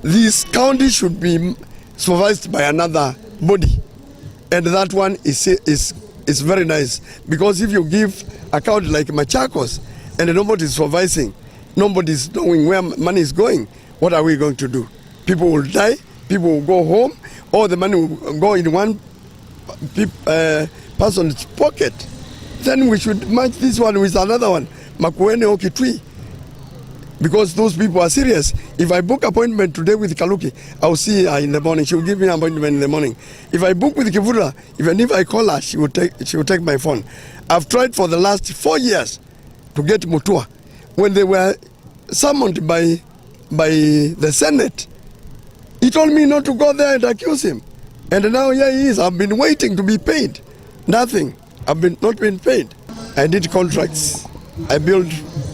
this county should be supervised by another body, and that one is very nice, because if you give a county like Machakos and nobody is supervising, nobody is knowing where money is going, what are we going to do? People will die, people will go home, or the money will go in one person's pocket. Then we should match this one with another one, Makueni or Kitui, because those people are serious. If I book appointment today with Kaluki, I'll see her in the morning. She will give me an appointment in the morning. If I book with Kivura, even if I call her, she will take my phone. I've tried for the last 4 years to get Mutua. When they were summoned by the Senate, he told me not to go there and accuse him. And now here he is. I've been waiting to be paid. Nothing. I've not been paid. I did contracts. I built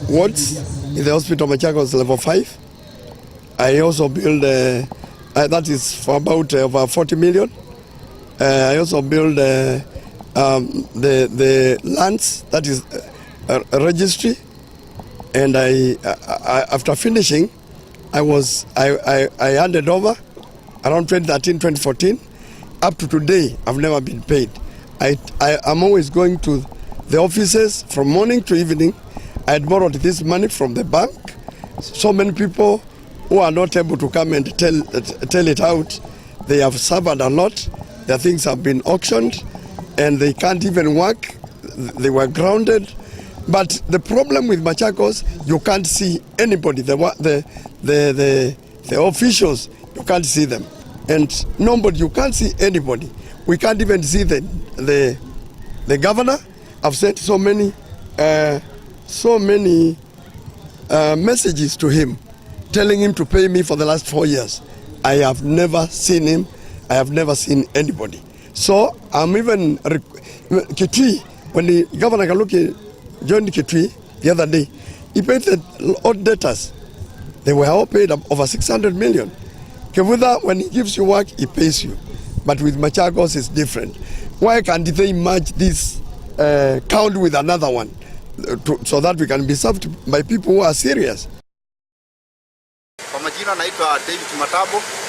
wards in the hospital Machakos level 5. I also built, that is for about over 40 million. I also built the lands, that is a registry. And I after finishing, I handed over around 2013, 2014. Up to today, I've never been paid. I'm always going to the offices from morning to evening. I had borrowed this money from the bank. So many people who are not able to come and tell it out, they have suffered a lot. Their things have been auctioned and they can't even work. They were grounded. But the problem with Machakos, you can't see anybody. The officials, you can't see them. And nobody, you can't see anybody. We can't even see the governor. I've sent so many messages to him, telling him to pay me for the last 4 years. I have never seen him. I have never seen anybody. So I'm even Kitui, when the Governor Kaluki joined Kitui the other day, he paid the odd debtors. They were all paid over 600 million. Kivura, when he gives you work, he pays you. But with Machakos, it's different. Why can't they merge this county with another one so that we can be served by people who are serious? Kwa majina naitwa David Matabo.